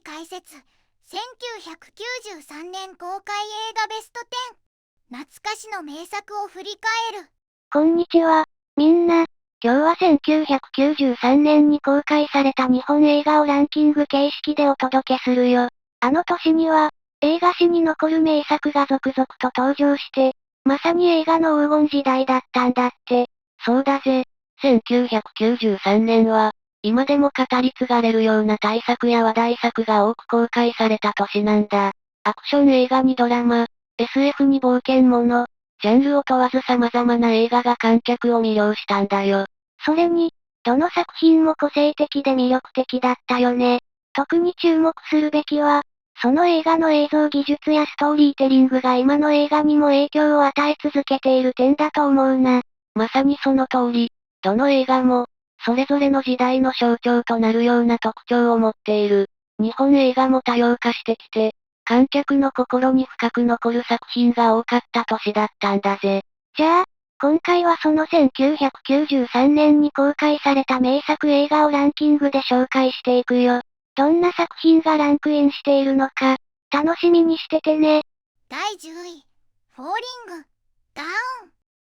解説。1993年公開映画ベスト10。懐かしの名作を振り返る。こんにちは、みんな。今日は1993年に公開された日本映画をランキング形式でお届けするよ。あの年には、映画史に残る名作が続々と登場して、まさに映画の黄金時代だったんだって。そうだぜ。1993年は、今でも語り継がれるような大作や話題作が多く公開された年なんだ。アクション映画にドラマ、SF に冒険もの、ジャンルを問わず様々な映画が観客を魅了したんだよ。それに、どの作品も個性的で魅力的だったよね。特に注目するべきは、その映画の映像技術やストーリーテリングが今の映画にも影響を与え続けている点だと思うな。まさにその通り、どの映画も、それぞれの時代の象徴となるような特徴を持っている。日本映画も多様化してきて、観客の心に深く残る作品が多かった年だったんだぜ。じゃあ、今回はその1993年に公開された名作映画をランキングで紹介していくよ。どんな作品がランクインしているのか、楽しみにしててね。第10位、フォーリング、ダウン。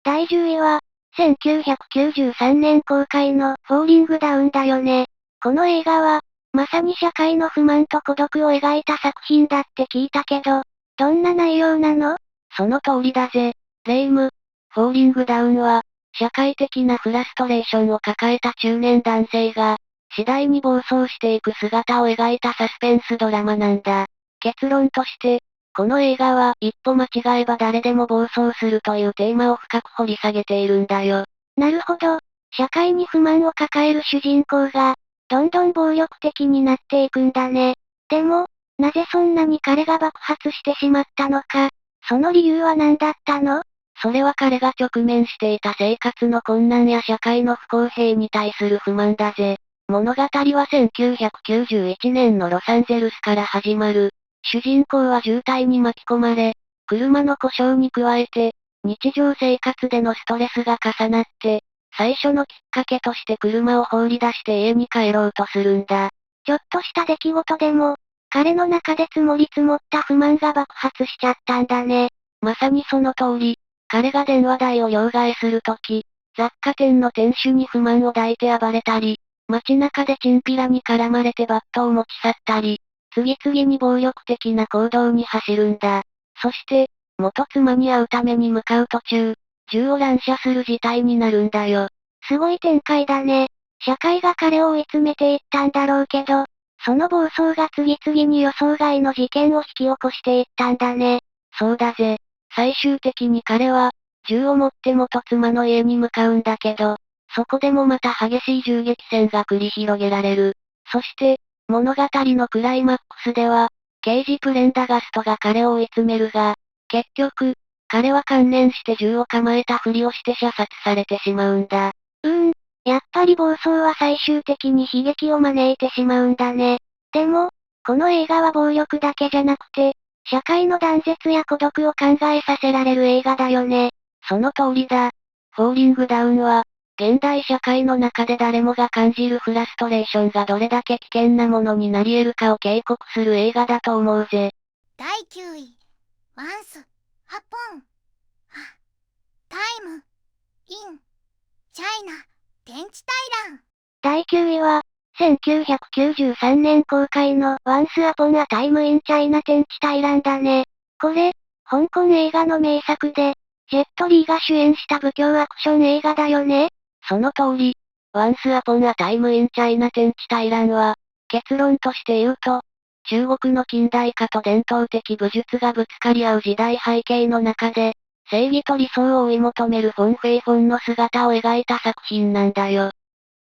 第10位は、1993年公開のフォーリングダウンだよね。この映画は、まさに社会の不満と孤独を描いた作品だって聞いたけど、どんな内容なの？その通りだぜ。レイム、フォーリングダウンは、社会的なフラストレーションを抱えた中年男性が、次第に暴走していく姿を描いたサスペンスドラマなんだ。結論として、この映画は一歩間違えば誰でも暴走するというテーマを深く掘り下げているんだよ。なるほど。社会に不満を抱える主人公が、どんどん暴力的になっていくんだね。でも、なぜそんなに彼が爆発してしまったのか、その理由は何だったの？それは彼が直面していた生活の困難や社会の不公平に対する不満だぜ。物語は1991年のロサンゼルスから始まる。主人公は渋滞に巻き込まれ、車の故障に加えて、日常生活でのストレスが重なって、最初のきっかけとして車を放り出して家に帰ろうとするんだ。ちょっとした出来事でも、彼の中で積もり積もった不満が爆発しちゃったんだね。まさにその通り、彼が電話代を両替するとき、雑貨店の店主に不満を抱いて暴れたり、街中でチンピラに絡まれてバットを持ち去ったり、次々に暴力的な行動に走るんだ。そして、元妻に会うために向かう途中、銃を乱射する事態になるんだよ。すごい展開だね。社会が彼を追い詰めていったんだろうけど、その暴走が次々に予想外の事件を引き起こしていったんだね。そうだぜ。最終的に彼は、銃を持って元妻の家に向かうんだけど、そこでもまた激しい銃撃戦が繰り広げられる。そして、物語のクライマックスでは、刑事プレンダガストが彼を追い詰めるが、結局、彼は観念して銃を構えたふりをして射殺されてしまうんだ。やっぱり暴走は最終的に悲劇を招いてしまうんだね。でも、この映画は暴力だけじゃなくて、社会の断絶や孤独を考えさせられる映画だよね。その通りだ。フォーリングダウンは、現代社会の中で誰もが感じるフラストレーションがどれだけ危険なものになり得るかを警告する映画だと思うぜ。第9位、ワンス、ハポン、タイム、イン、チャイナ、天地大乱。第9位は、1993年公開の Once Upon a Time in China 天地大乱だね。これ、香港映画の名作で、ジェットリーが主演した武教アクション映画だよね。その通り、Once Upon a Time in China 天地大乱は、結論として言うと、中国の近代化と伝統的武術がぶつかり合う時代背景の中で、正義と理想を追い求めるフォン・フェイフォンの姿を描いた作品なんだよ。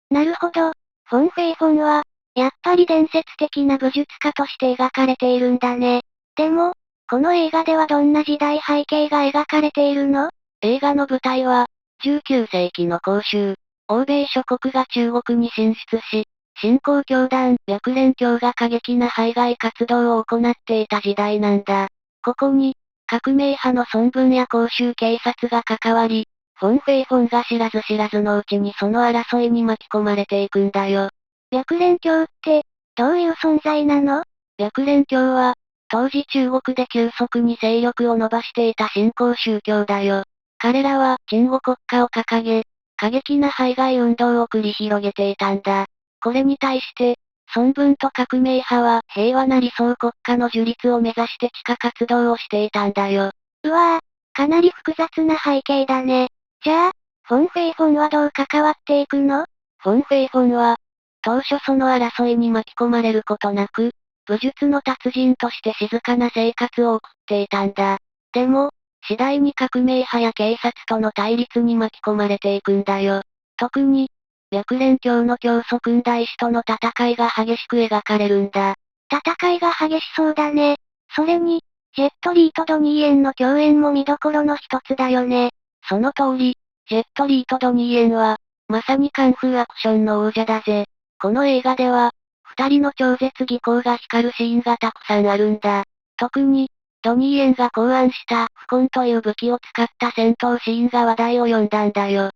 なるほど。フォン・フェイフォンは、やっぱり伝説的な武術家として描かれているんだね。でも、この映画ではどんな時代背景が描かれているの？映画の舞台は、19世紀の広州、欧米諸国が中国に進出し、新興教団、白蓮教が過激な排外活動を行っていた時代なんだ。ここに、革命派の孫文や広州警察が関わり、フォン・フェイフォンが知らず知らずのうちにその争いに巻き込まれていくんだよ。白蓮教って、どういう存在なの？白蓮教は、当時中国で急速に勢力を伸ばしていた新興宗教だよ。彼らは、鎮護国家を掲げ、過激な排外運動を繰り広げていたんだ。これに対して、孫文と革命派は平和な理想国家の樹立を目指して地下活動をしていたんだよ。うわぁ、かなり複雑な背景だね。じゃあ、フォン・フェイフォンはどう関わっていくの？フォン・フェイフォンは、当初その争いに巻き込まれることなく、武術の達人として静かな生活を送っていたんだ。でも、次第に革命派や警察との対立に巻き込まれていくんだよ。特に、白蓮教の教祖君大師との戦いが激しく描かれるんだ。戦いが激しそうだね。それに、ジェットリーとドニーエンの共演も見どころの一つだよね。その通り、ジェットリーとドニーエンは、まさにカンフーアクションの王者だぜ。この映画では、二人の超絶技巧が光るシーンがたくさんあるんだ。特に、ドニーエンが考案したフコンという武器を使った戦闘シーンが話題を呼んだんだよ。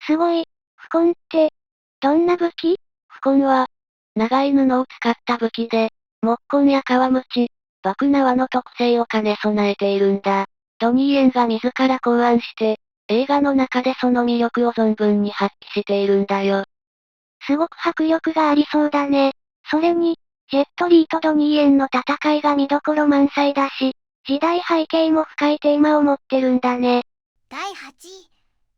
すごい。フコンって、どんな武器？フコンは、長い布を使った武器で、木棍や皮鞭、爆縄の特性を兼ね備えているんだ。ドニーエンが自ら考案して、映画の中でその魅力を存分に発揮しているんだよ。すごく迫力がありそうだね。それに、ジェットリーとドニーエンの戦いが見どころ満載だし、時代背景も深いテーマを持ってるんだね。第8位、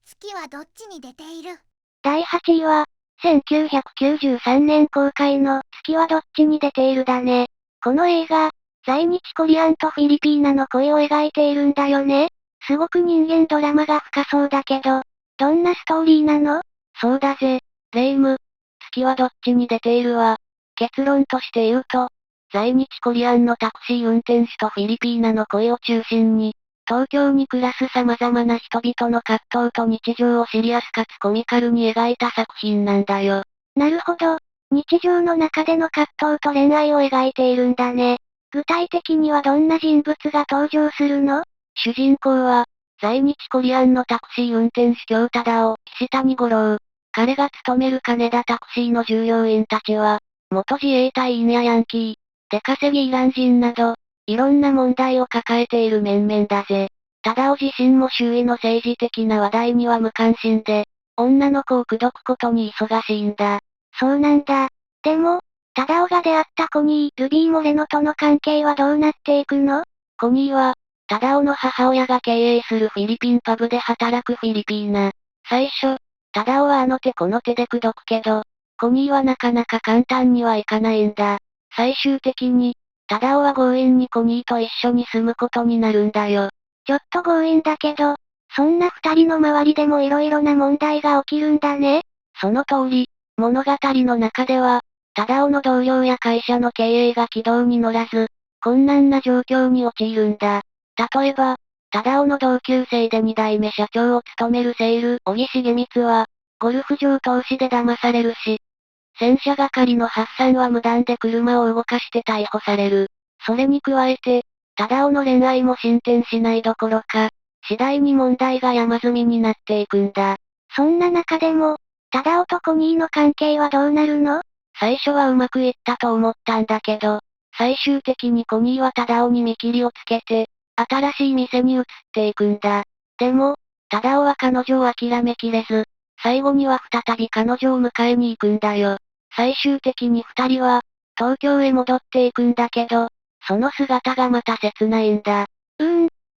月はどっちに出ている？第8位は、1993年公開の月はどっちに出ているだね。この映画、在日コリアンとフィリピーナの恋を描いているんだよね。すごく人間ドラマが深そうだけど、どんなストーリーなの？そうだぜ、レイム。月はどっちに出ているわ。結論として言うと、在日コリアンのタクシー運転手とフィリピーナの恋を中心に、東京に暮らす様々な人々の葛藤と日常をシリアスかつコミカルに描いた作品なんだよ。なるほど。日常の中での葛藤と恋愛を描いているんだね。具体的にはどんな人物が登場するの？主人公は、在日コリアンのタクシー運転手京忠夫、岸谷五郎。彼が勤める金田タクシーの従業員たちは、元自衛隊員やヤンキー、出稼ぎイラン人など、いろんな問題を抱えている面々だぜ。忠夫自身も周囲の政治的な話題には無関心で、女の子を口説くことに忙しいんだ。そうなんだ。でも、忠夫が出会ったコニー、ルビー・モレノとの関係はどうなっていくの？コニーは、忠夫の母親が経営するフィリピンパブで働くフィリピーナ。最初、忠夫はあの手この手で口説くけど、コニーはなかなか簡単にはいかないんだ。最終的に、忠夫は強引にコニーと一緒に住むことになるんだよ。ちょっと強引だけど、そんな二人の周りでも色々な問題が起きるんだね。その通り、物語の中では、忠夫の同僚や会社の経営が軌道に乗らず、困難な状況に陥るんだ。例えば、忠夫の同級生で二代目社長を務めるセール、小木重光は、ゴルフ場投資で騙されるし、洗車係のハッサンは無断で車を動かして逮捕される。それに加えて、忠夫の恋愛も進展しないどころか、次第に問題が山積みになっていくんだ。そんな中でも、忠夫とコニーの関係はどうなるの？最初はうまくいったと思ったんだけど、最終的にコニーは忠夫に見切りをつけて、新しい店に移っていくんだ。でも、忠夫は彼女を諦めきれず、最後には再び彼女を迎えに行くんだよ。最終的に二人は、東京へ戻っていくんだけど、その姿がまた切ないんだ。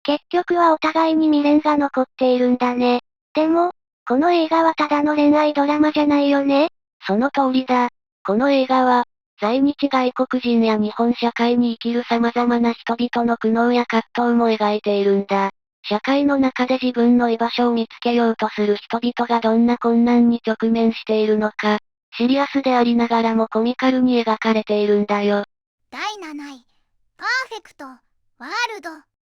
結局はお互いに未練が残っているんだね。でも、この映画はただの恋愛ドラマじゃないよね？その通りだ。この映画は、在日外国人や日本社会に生きる様々な人々の苦悩や葛藤も描いているんだ。社会の中で自分の居場所を見つけようとする人々がどんな困難に直面しているのか、シリアスでありながらもコミカルに描かれているんだよ。第7位、パーフェクト、ワールド。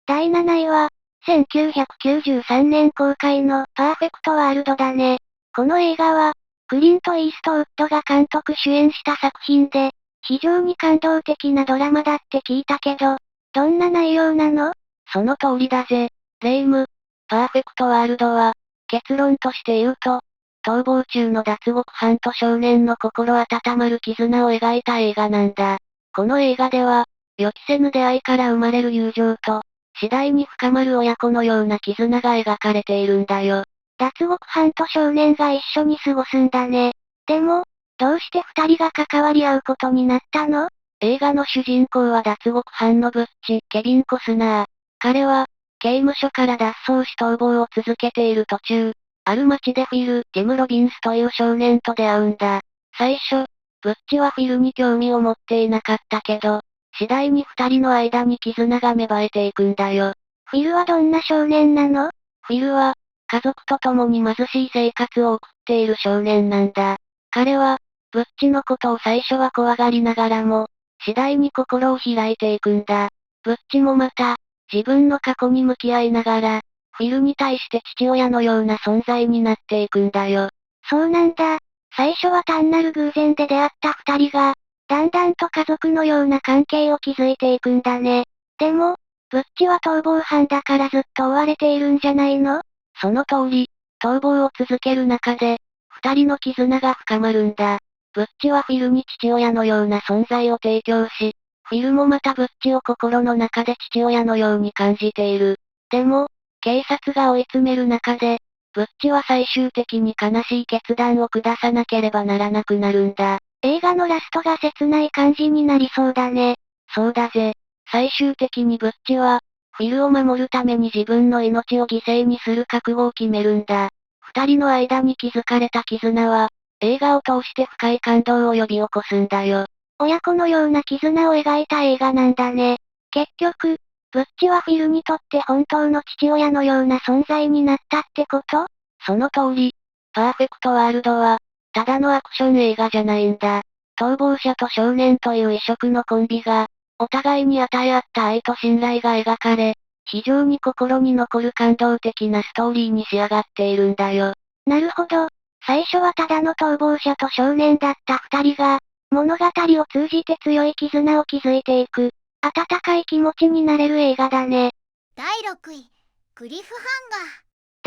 第7位は、1993年公開のパーフェクトワールドだね。この映画は、クリント・イーストウッドが監督主演した作品で、非常に感動的なドラマだって聞いたけど、どんな内容なの？その通りだぜ、レイム。パーフェクトワールドは、結論として言うと、逃亡中の脱獄犯と少年の心温まる絆を描いた映画なんだ。この映画では、予期せぬ出会いから生まれる友情と、次第に深まる親子のような絆が描かれているんだよ。脱獄犯と少年が一緒に過ごすんだね。でも、どうして二人が関わり合うことになったの？映画の主人公は脱獄犯のブッチ、ケビン・コスナー。彼は、刑務所から脱走し逃亡を続けている途中、ある街でフィル・ティム・ロビンスという少年と出会うんだ。最初、ブッチはフィルに興味を持っていなかったけど、次第に二人の間に絆が芽生えていくんだよ。フィルはどんな少年なの？フィルは、家族と共に貧しい生活を送っている少年なんだ。彼は、ブッチのことを最初は怖がりながらも、次第に心を開いていくんだ。ブッチもまた、自分の過去に向き合いながら、フィルに対して父親のような存在になっていくんだよ。そうなんだ。最初は単なる偶然で出会った二人が、だんだんと家族のような関係を築いていくんだね。でも、ブッチは逃亡犯だからずっと追われているんじゃないの？その通り、逃亡を続ける中で、二人の絆が深まるんだ。ブッチはフィルに父親のような存在を提供し、フィルもまたブッチを心の中で父親のように感じている。でも、警察が追い詰める中で、ブッチは最終的に悲しい決断を下さなければならなくなるんだ。映画のラストが切ない感じになりそうだね。そうだぜ。最終的にブッチは、フィルを守るために自分の命を犠牲にする覚悟を決めるんだ。二人の間に築かれた絆は、映画を通して深い感動を呼び起こすんだよ。親子のような絆を描いた映画なんだね。結局、ブッチはフィルにとって本当の父親のような存在になったってこと？その通り、パーフェクトワールドは、ただのアクション映画じゃないんだ。逃亡者と少年という異色のコンビが、お互いに与え合った愛と信頼が描かれ、非常に心に残る感動的なストーリーに仕上がっているんだよ。なるほど。最初はただの逃亡者と少年だった二人が、物語を通じて強い絆を築いていく、温かい気持ちになれる映画だね。第6位、クリフハ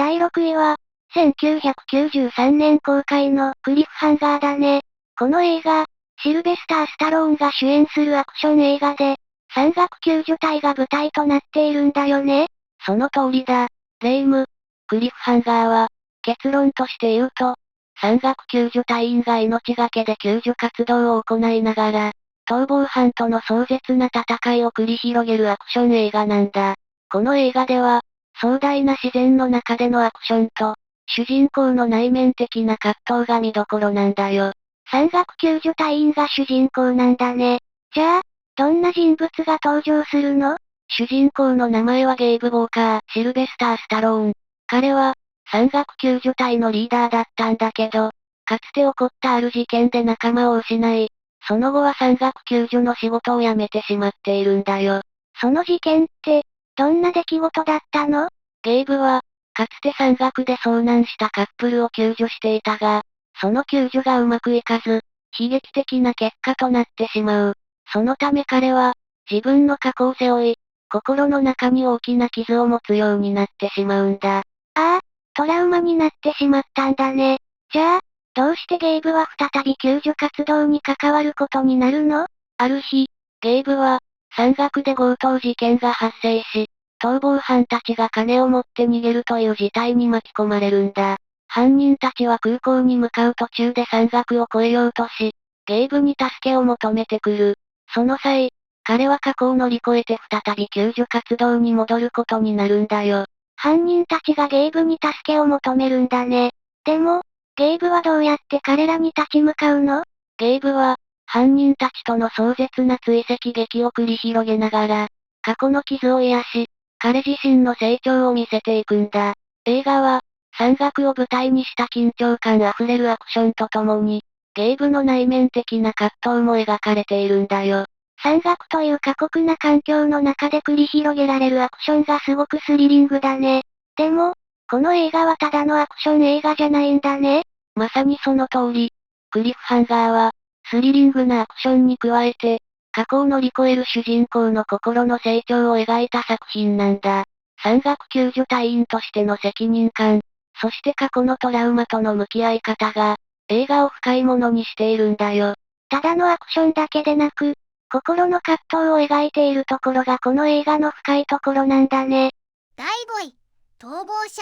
ンガー。第6位は、1993年公開のクリフハンガーだね。この映画、シルベスター・スタローンが主演するアクション映画で、山岳救助隊が舞台となっているんだよね。その通りだ。レイム、クリフハンガーは、結論として言うと、山岳救助隊員が命がけで救助活動を行いながら、逃亡犯との壮絶な戦いを繰り広げるアクション映画なんだ。この映画では、壮大な自然の中でのアクションと、主人公の内面的な葛藤が見どころなんだよ。山岳救助隊員が主人公なんだね。じゃあ、どんな人物が登場するの？主人公の名前はゲイブ・ウォーカー、シルベスター・スタローン。彼は、山岳救助隊のリーダーだったんだけど、かつて起こったある事件で仲間を失い、その後は山岳救助の仕事を辞めてしまっているんだよ。その事件って、どんな出来事だったの？ゲイブは、かつて山岳で遭難したカップルを救助していたが、その救助がうまくいかず、悲劇的な結果となってしまう。そのため彼は、自分の過去を背負い、心の中に大きな傷を持つようになってしまうんだ。ああ、トラウマになってしまったんだね。じゃあ、どうしてゲイブは再び救助活動に関わることになるの？ある日、ゲイブは、山岳で強盗事件が発生し、逃亡犯たちが金を持って逃げるという事態に巻き込まれるんだ。犯人たちは空港に向かう途中で山岳を越えようとし、ゲイブに助けを求めてくる。その際、彼は過去を乗り越えて再び救助活動に戻ることになるんだよ。犯人たちがゲイブに助けを求めるんだね。でも、ゲイブはどうやって彼らに立ち向かうの？ゲイブは、犯人たちとの壮絶な追跡劇を繰り広げながら、過去の傷を癒し、彼自身の成長を見せていくんだ。映画は、山岳を舞台にした緊張感あふれるアクションとともに、ゲイブの内面的な葛藤も描かれているんだよ。山岳という過酷な環境の中で繰り広げられるアクションがすごくスリリングだね。でも、この映画はただのアクション映画じゃないんだね。まさにその通り、クリフハンガーは、スリリングなアクションに加えて、過去を乗り越える主人公の心の成長を描いた作品なんだ。山岳救助隊員としての責任感、そして過去のトラウマとの向き合い方が、映画を深いものにしているんだよ。ただのアクションだけでなく、心の葛藤を描いているところがこの映画の深いところなんだね。第5位、逃亡者。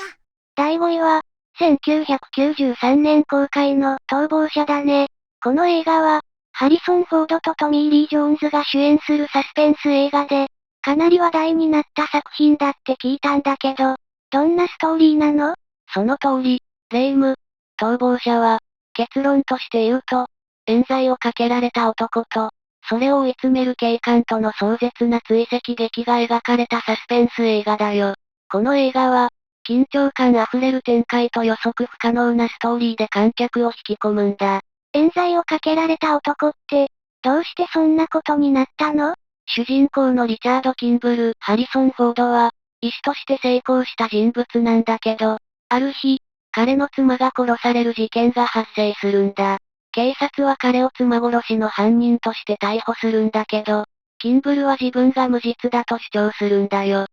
第5位は、1993年公開の逃亡者だね。この映画は、ハリソン・フォードとトミー・リー・ジョーンズが主演するサスペンス映画で、かなり話題になった作品だって聞いたんだけど、どんなストーリーなの？その通り、レイム、逃亡者は、結論として言うと、冤罪をかけられた男と、それを追い詰める警官との壮絶な追跡劇が描かれたサスペンス映画だよ。この映画は、緊張感あふれる展開と予測不可能なストーリーで観客を引き込むんだ。冤罪をかけられた男って、どうしてそんなことになったの？主人公のリチャード・キンブル・ハリソン・フォードは、医師として成功した人物なんだけど、ある日、彼の妻が殺される事件が発生するんだ。警察は彼を妻殺しの犯人として逮捕するんだけど、キンブルは自分が無実だと主張するんだよ。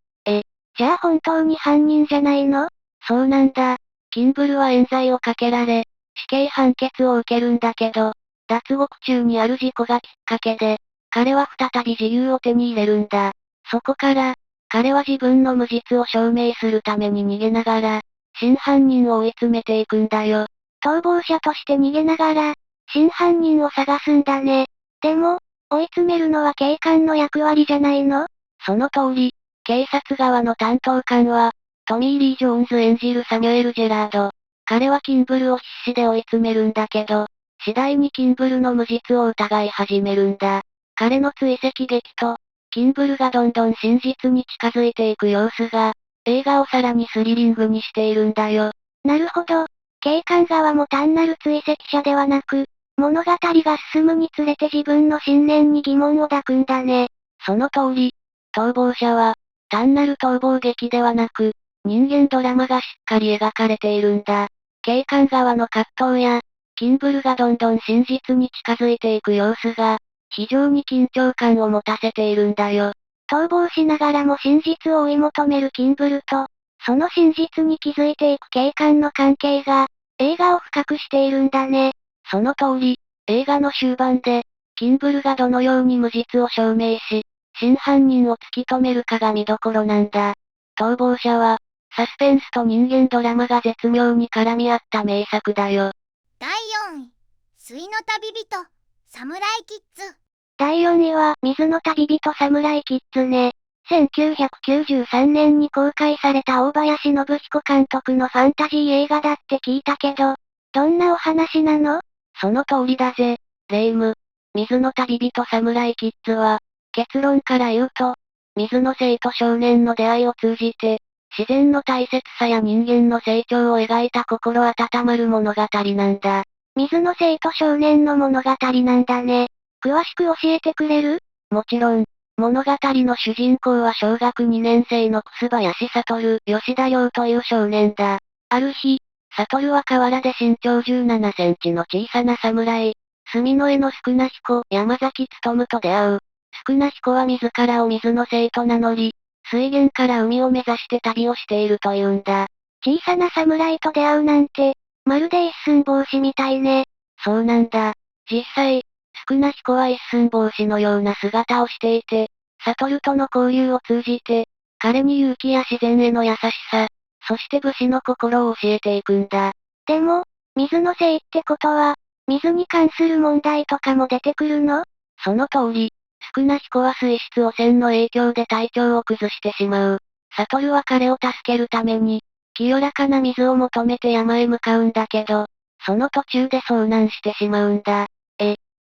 じゃあ本当に犯人じゃないの？そうなんだ。キンブルは冤罪をかけられ、死刑判決を受けるんだけど、脱獄中にある事故がきっかけで、彼は再び自由を手に入れるんだ。そこから、彼は自分の無実を証明するために逃げながら、真犯人を追い詰めていくんだよ。逃亡者として逃げながら、真犯人を探すんだね。でも、追い詰めるのは警官の役割じゃないの？その通り、警察側の担当官は、トミー・リー・ジョーンズ演じるサミュエル・ジェラード。彼はキンブルを必死で追い詰めるんだけど、次第にキンブルの無実を疑い始めるんだ。彼の追跡劇と、キンブルがどんどん真実に近づいていく様子が、映画をさらにスリリングにしているんだよ。なるほど。警官側も単なる追跡者ではなく、物語が進むにつれて自分の信念に疑問を抱くんだね。その通り、逃亡者は、単なる逃亡劇ではなく、人間ドラマがしっかり描かれているんだ。警官側の葛藤や、キンブルがどんどん真実に近づいていく様子が、非常に緊張感を持たせているんだよ。逃亡しながらも真実を追い求めるキンブルと、その真実に気づいていく警官の関係が、映画を深くしているんだね。その通り、映画の終盤で、キンブルがどのように無実を証明し、真犯人を突き止めるかが見どころなんだ。逃亡者は、サスペンスと人間ドラマが絶妙に絡み合った名作だよ。第4位、水の旅人、サムライキッズ。第4位は、水の旅人サムライキッズね。1993年に公開された大林信彦監督のファンタジー映画だって聞いたけど、どんなお話なの？その通りだぜ、レイム。水の旅人サムライキッズは、結論から言うと、水の生と少年の出会いを通じて、自然の大切さや人間の成長を描いた心温まる物語なんだ。水の生と少年の物語なんだね。詳しく教えてくれる？もちろん、物語の主人公は小学2年生の楠林悟、吉田亮という少年だ。ある日、悟は河原で身長17センチの小さな侍、墨の絵の宿儺彦、山崎努と出会う。宿儺彦は自らを水の生と名乗り、水源から海を目指して旅をしているというんだ。小さな侍と出会うなんて、まるで一寸法師みたいね。そうなんだ。実際、宿儺彦は一寸法師のような姿をしていて、悟との交流を通じて、彼に勇気や自然への優しさ、そして武士の心を教えていくんだ。でも、水の生ってことは、水に関する問題とかも出てくるの？その通り、宿儺彦は水質汚染の影響で体調を崩してしまう。悟は彼を助けるために、清らかな水を求めて山へ向かうんだけど、その途中で遭難してしまうんだ。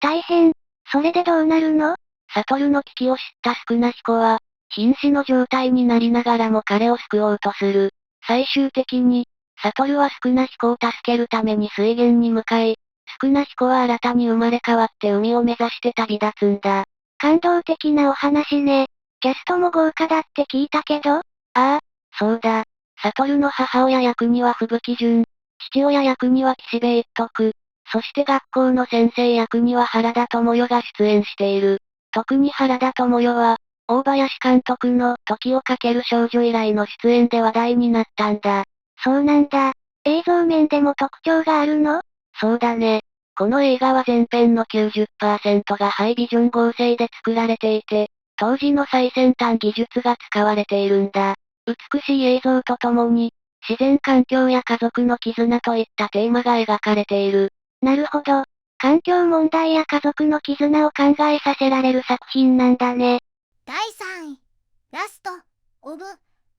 大変。それでどうなるの？悟の危機を知った宿儺彦は、瀕死の状態になりながらも彼を救おうとする。最終的に、悟は宿儺彦を助けるために水源に向かい、宿儺彦は新たに生まれ変わって海を目指して旅立つんだ。感動的なお話ね。キャストも豪華だって聞いたけど？ああ、そうだ。悟の母親役には吹雪純、父親役には岸辺一徳、そして学校の先生役には原田知世が出演している。特に原田知世は、大林監督の時をかける少女以来の出演で話題になったんだ。そうなんだ。映像面でも特徴があるの？そうだね。この映画は前編の 90% がハイビジョン合成で作られていて、当時の最先端技術が使われているんだ。美しい映像とともに、自然環境や家族の絆といったテーマが描かれている。なるほど。環境問題や家族の絆を考えさせられる作品なんだね。第3位、ラスト・オブ・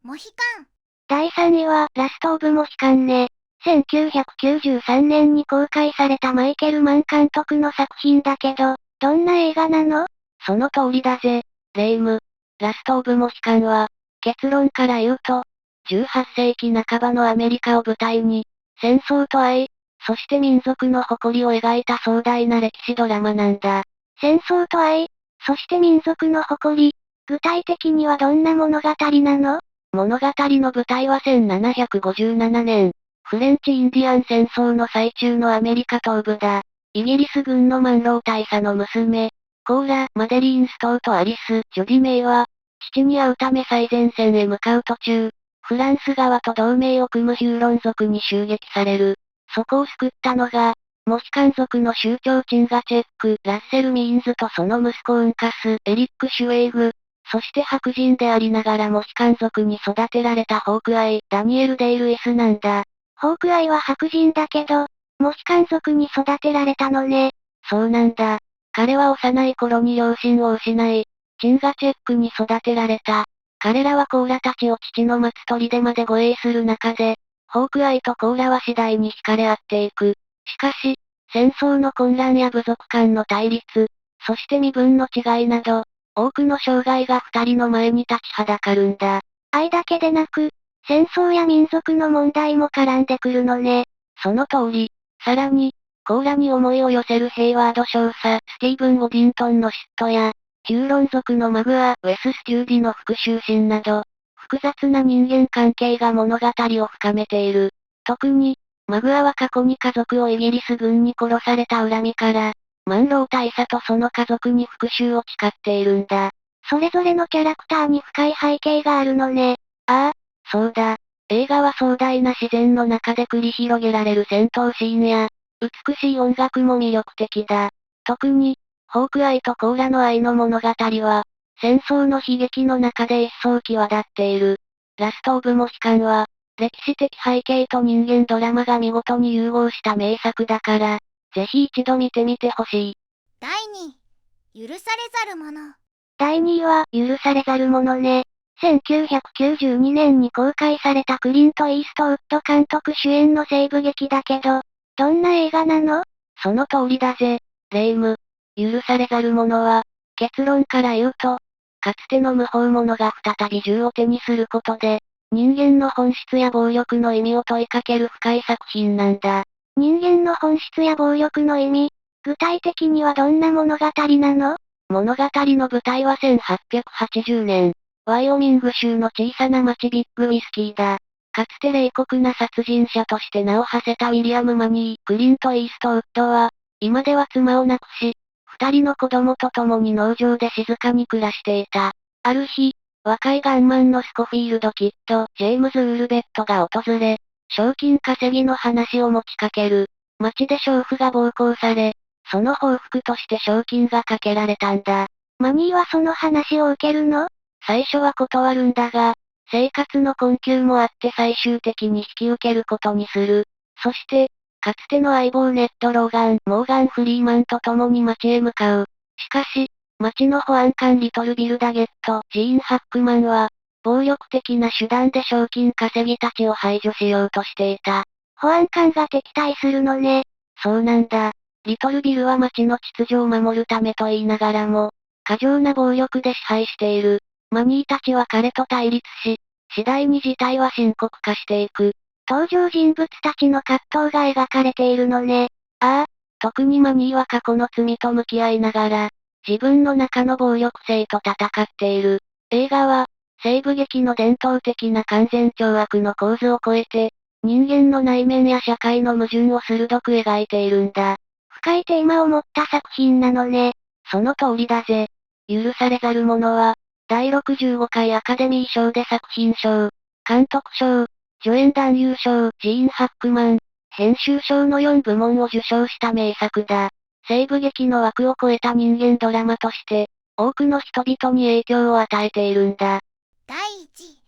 モヒカン。第3位は、ラスト・オブ・モヒカンね。1993年に公開されたマイケル・マン監督の作品だけど、どんな映画なの？その通りだぜ、レイム。ラスト・オブ・モヒカンは、結論から言うと、18世紀半ばのアメリカを舞台に、戦争と愛、そして民族の誇りを描いた壮大な歴史ドラマなんだ。戦争と愛、そして民族の誇り。具体的にはどんな物語なの？物語の舞台は1757年、フレンチ・インディアン戦争の最中のアメリカ東部だ。イギリス軍のマンロー大佐の娘、コーラ・マデリーン・ストーとアリス・ジョディ・メイは、父に会うため最前線へ向かう途中、フランス側と同盟を組むヒューロン族に襲撃される。そこを救ったのが、モヒカン族の酋長チンガチェック、ラッセル・ミーンズとその息子ウンカス、エリック・シュウェイグ、そして白人でありながらモヒカン族に育てられたホークアイ、ダニエル・デイ・ルイスなんだ。ホークアイは白人だけど、モヒカン族に育てられたのね。そうなんだ。彼は幼い頃に両親を失い、チンガチェックに育てられた。彼らはコーラたちを父の待つ砦まで護衛する中で、ホークアイとコーラは次第に惹かれ合っていく。しかし、戦争の混乱や部族間の対立、そして身分の違いなど、多くの障害が二人の前に立ちはだかるんだ。愛だけでなく、戦争や民族の問題も絡んでくるのね。その通り。さらに、コーラに思いを寄せるヘイワード少佐、スティーブン・ウォディントンの嫉妬や、ヒューロン族のマグア・ウェス・ステューディの復讐心など、複雑な人間関係が物語を深めている。特に、マグアは過去に家族をイギリス軍に殺された恨みから、マンロー大佐とその家族に復讐を誓っているんだ。それぞれのキャラクターに深い背景があるのね。ああ、そうだ。映画は壮大な自然の中で繰り広げられる戦闘シーンや、美しい音楽も魅力的だ。特に、ホークアイとコーラの愛の物語は、戦争の悲劇の中で一層際立っている。ラスト・オブ・モヒカンは、歴史的背景と人間ドラマが見事に融合した名作だから、ぜひ一度見てみてほしい。第2位、許されざる者。第2位は、許されざる者ね。1992年に公開されたクリント・イーストウッド監督主演の西部劇だけど、どんな映画なの？その通りだぜ、レイム。許されざる者は、結論から言うと、かつての無法者が再び銃を手にすることで、人間の本質や暴力の意味を問いかける深い作品なんだ。人間の本質や暴力の意味、具体的にはどんな物語なの？物語の舞台は1880年、ワイオミング州の小さな町ビッグウィスキーだ。かつて冷酷な殺人者として名を馳せたウィリアム・マニー・クリント・イーストウッドは、今では妻を亡くし、二人の子供と共に農場で静かに暮らしていた。ある日、若いガンマンのスコフィールド・キッド、ジェームズ・ウールベットが訪れ、賞金稼ぎの話を持ちかける。町で娼婦が暴行され、その報復として賞金がかけられたんだ。マニーはその話を受けるの？最初は断るんだが、生活の困窮もあって最終的に引き受けることにする。そして、かつての相棒ネット・ローガン、モーガン・フリーマンと共に町へ向かう。しかし、町の保安官リトル・ビル・ダゲット、ジーン・ハックマンは、暴力的な手段で賞金稼ぎたちを排除しようとしていた。保安官が敵対するのね。そうなんだ。リトルビルは町の秩序を守るためと言いながらも、過剰な暴力で支配している。マニーたちは彼と対立し、次第に事態は深刻化していく。登場人物たちの葛藤が描かれているのね。ああ、特にマニーは過去の罪と向き合いながら、自分の中の暴力性と戦っている。映画は、西部劇の伝統的な完全懲悪の構図を超えて、人間の内面や社会の矛盾を鋭く描いているんだ。深いテーマを持った作品なのね。その通りだぜ。許されざる者は、第65回アカデミー賞で作品賞、監督賞、助演男優賞、ジーン・ハックマン、編集賞の4部門を受賞した名作だ。西部劇の枠を超えた人間ドラマとして、多くの人々に影響を与えているんだ。第1位、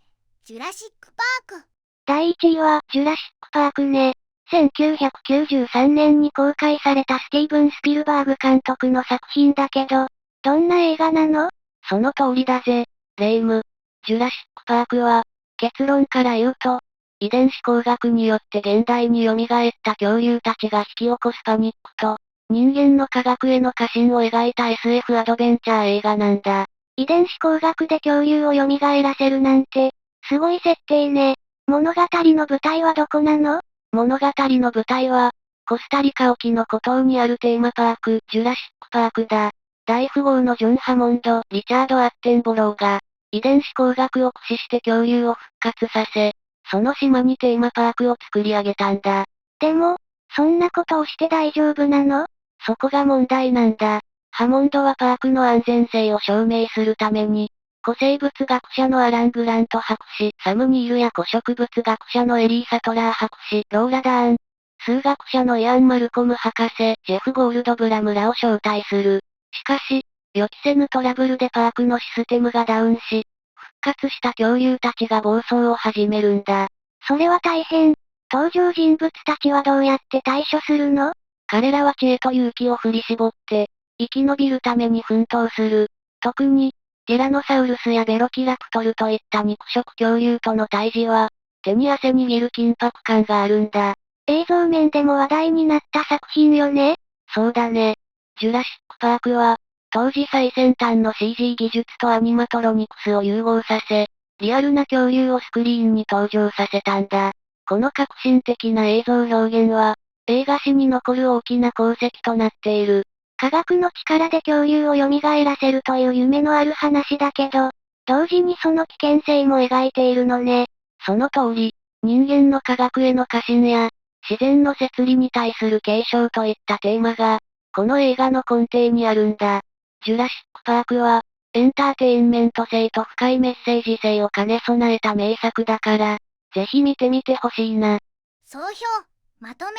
ジュラシック・パーク。第1位は、ジュラシック・パークね。1993年に公開されたスティーブン・スピルバーグ監督の作品だけど、どんな映画なの？その通りだぜ、レイム。ジュラシック・パークは、結論から言うと、遺伝子工学によって現代に蘇った恐竜たちが引き起こすパニックと、人間の科学への過信を描いた SF アドベンチャー映画なんだ。遺伝子工学で恐竜を蘇らせるなんて、すごい設定ね。物語の舞台はどこなの？物語の舞台は、コスタリカ沖の孤島にあるテーマパーク、ジュラシックパークだ。大富豪のジョン・ハモンド、リチャード・アッテンボローが、遺伝子工学を駆使して恐竜を復活させ、その島にテーマパークを作り上げたんだ。でも、そんなことをして大丈夫なの？そこが問題なんだ。ハモンドはパークの安全性を証明するために、古生物学者のアラン・グラント博士、サム・ニールや古植物学者のエリー・サトラー博士、ローラ・ダーン、数学者のイアン・マルコム博士、ジェフ・ゴールドブラムらを招待する。しかし、予期せぬトラブルでパークのシステムがダウンし、復活した恐竜たちが暴走を始めるんだ。それは大変。登場人物たちはどうやって対処するの？彼らは知恵と勇気を振り絞って、生き延びるために奮闘する。特に、ティラノサウルスやベロキラプトルといった肉食恐竜との対峙は、手に汗握る緊迫感があるんだ。映像面でも話題になった作品よね。そうだね。ジュラシックパークは、当時最先端の CG 技術とアニマトロニクスを融合させ、リアルな恐竜をスクリーンに登場させたんだ。この革新的な映像表現は、映画史に残る大きな功績となっている。科学の力で恐竜を蘇らせるという夢のある話だけど、同時にその危険性も描いているのね。その通り、人間の科学への過信や、自然の摂理に対する継承といったテーマが、この映画の根底にあるんだ。ジュラシックパークは、エンターテインメント性と深いメッセージ性を兼ね備えた名作だから、ぜひ見てみてほしいな。総評、まとめ。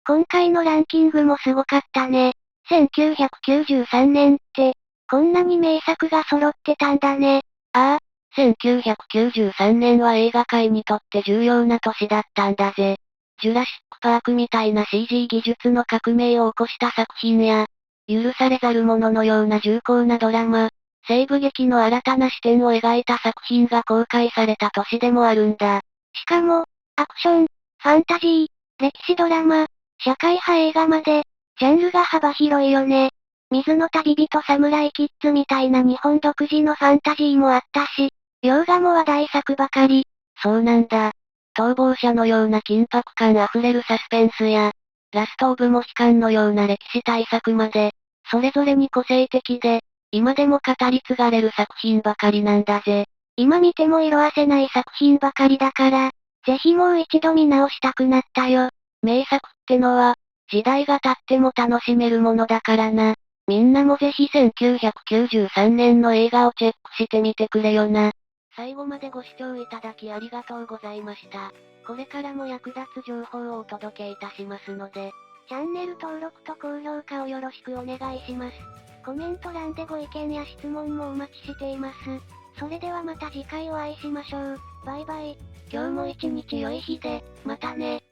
今回のランキングもすごかったね。1993年って、こんなに名作が揃ってたんだね。ああ、1993年は映画界にとって重要な年だったんだぜ。ジュラシックパークみたいな CG 技術の革命を起こした作品や、許されざる者のような重厚なドラマ、西部劇の新たな視点を描いた作品が公開された年でもあるんだ。しかも、アクション、ファンタジー、歴史ドラマ、社会派映画まで、ジャンルが幅広いよね。水の旅人サムライキッズみたいな日本独自のファンタジーもあったし、洋画も話題作ばかり。そうなんだ。逃亡者のような緊迫感あふれるサスペンスや、ラストオブモヒカンのような歴史大作まで、それぞれに個性的で、今でも語り継がれる作品ばかりなんだぜ。今見ても色褪せない作品ばかりだから、ぜひもう一度見直したくなったよ。名作ってのは、時代が経っても楽しめるものだからな。みんなもぜひ1993年の映画をチェックしてみてくれよな。最後までご視聴いただきありがとうございました。これからも役立つ情報をお届けいたしますので、チャンネル登録と高評価をよろしくお願いします。コメント欄でご意見や質問もお待ちしています。それではまた次回お会いしましょう。バイバイ。今日も一日良い日で、またね。